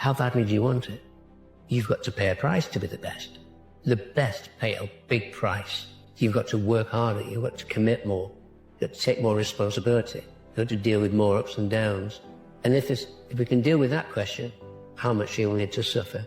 How badly do you want it? You've got to pay a price to be the best. The best pay a big price. You've got to work harder. You've got to commit more. You've got to take more responsibility. You've got to deal with more ups and downs. And if we can deal with that question, how much do you need to suffer?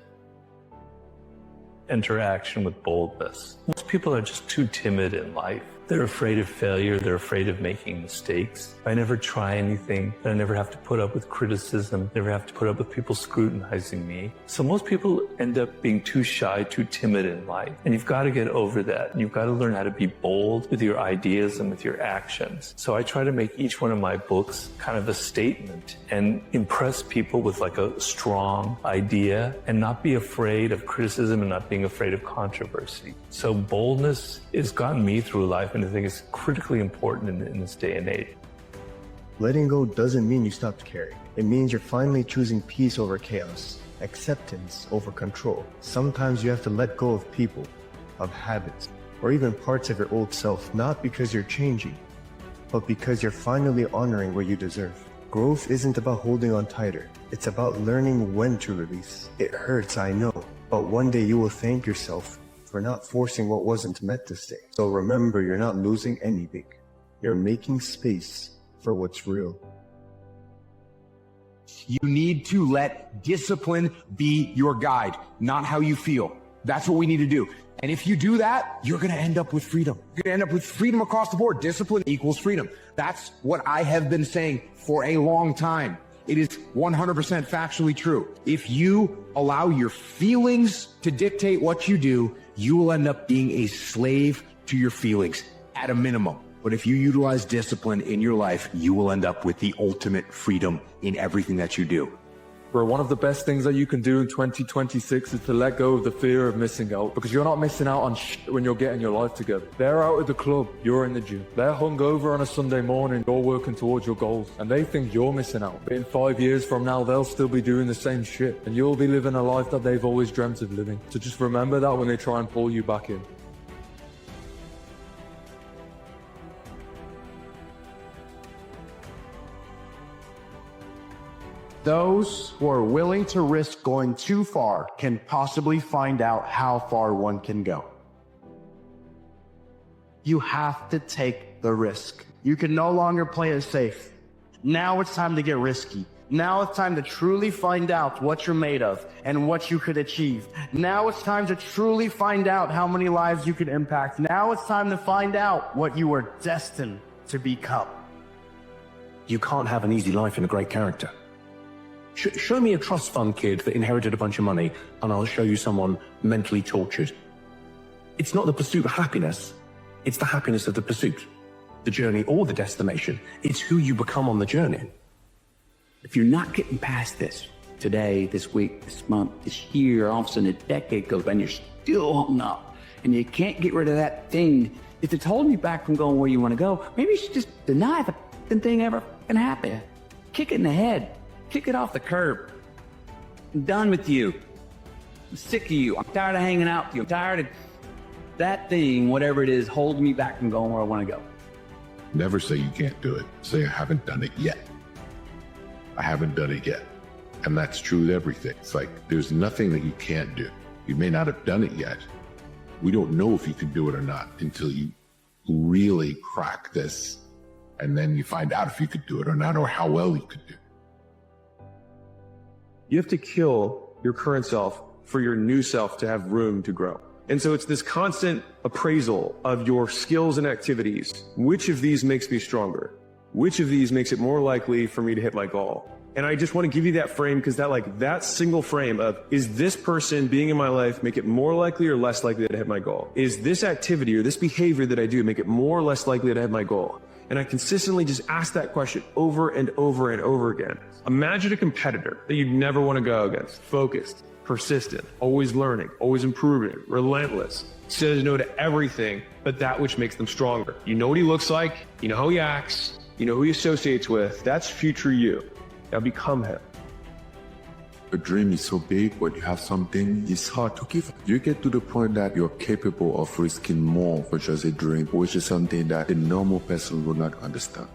Interaction with boldness. Most people are just too timid in life. They're afraid of failure. They're afraid of making mistakes. I never try anything. I never have to put up with criticism. Never have to put up with people scrutinizing me. So most people end up being too shy, too timid in life. And you've got to get over that. And you've got to learn how to be bold with your ideas and with your actions. So I try to make each one of my books kind of a statement and impress people with like a strong idea and not be afraid of criticism and not being afraid of controversy. So boldness has gotten me through life, and I think it's critically important in this day and age. Letting go doesn't mean you stopped caring. It means you're finally choosing peace over chaos, acceptance over control. Sometimes you have to let go of people, of habits, or even parts of your old self, not because you're changing, but because you're finally honoring what you deserve. Growth isn't about holding on tighter. It's about learning when to release. It hurts, I know, but one day you will thank yourself for not forcing what wasn't meant to stay. So remember, you're not losing anything. You're making space for what's real. You need to let discipline be your guide, not how you feel. That's what we need to do. And if you do that, you're going to end up with freedom. You're going to end up with freedom across the board. Discipline equals freedom. That's what I have been saying for a long time. It is 100% factually true. If you allow your feelings to dictate what you do, you will end up being a slave to your feelings at a minimum. But if you utilize discipline in your life, you will end up with the ultimate freedom in everything that you do. Bro, one of the best things that you can do in 2026 is to let go of the fear of missing out, because you're not missing out on when you're getting your life together. They're out at the club, you're in the gym. They're hungover on a Sunday morning, you're working towards your goals, and they think you're missing out. But in 5 years from now, they'll still be doing the same shit, and you'll be living a life that they've always dreamt of living. So just remember that when they try and pull you back in. Those who are willing to risk going too far can possibly find out how far one can go. You have to take the risk. You can no longer play it safe. Now it's time to get risky. Now it's time to truly find out what you're made of and what you could achieve. Now it's time to truly find out how many lives you can impact. Now it's time to find out what you are destined to become. You can't have an easy life and a great character. Show me a trust fund kid that inherited a bunch of money, and I'll show you someone mentally tortured. It's not the pursuit of happiness. It's the happiness of the pursuit, the journey or the destination. It's who you become on the journey. If you're not getting past this, today, this week, this month, this year, all of a sudden a decade goes by and you're still holding up, and you can't get rid of that thing. If it's holding you back from going where you want to go, maybe you should just deny the thing ever can happen. Kick it in the head. Kick it off the curb. I'm done with you. I'm sick of you. I'm tired of hanging out with you. I'm tired of that thing, whatever it is, holding me back from going where I want to go. Never say you can't do it. Say, I haven't done it yet. I haven't done it yet. And that's true with everything. It's like, there's nothing that you can't do. You may not have done it yet. We don't know if you can do it or not until you really crack this. And then you find out if you could do it or not, or how well you could do it. You have to kill your current self for your new self to have room to grow. And so it's this constant appraisal of your skills and activities. Which of these makes me stronger? Which of these makes it more likely for me to hit my goal? And I just want to give you that frame, because that single frame of, is this person being in my life make it more likely or less likely to hit my goal? Is this activity or this behavior that I do make it more or less likely to hit my goal? And I consistently just ask that question over and over and over again. Imagine a competitor that you'd never want to go against. Focused, persistent, always learning, always improving, relentless. Says no to everything but that which makes them stronger. You know what he looks like, you know how he acts, you know who he associates with. That's future you. Now become him. A dream is so big, when you have something, it's hard to give. You get to the point that you're capable of risking more for just a dream, which is something that a normal person will not understand.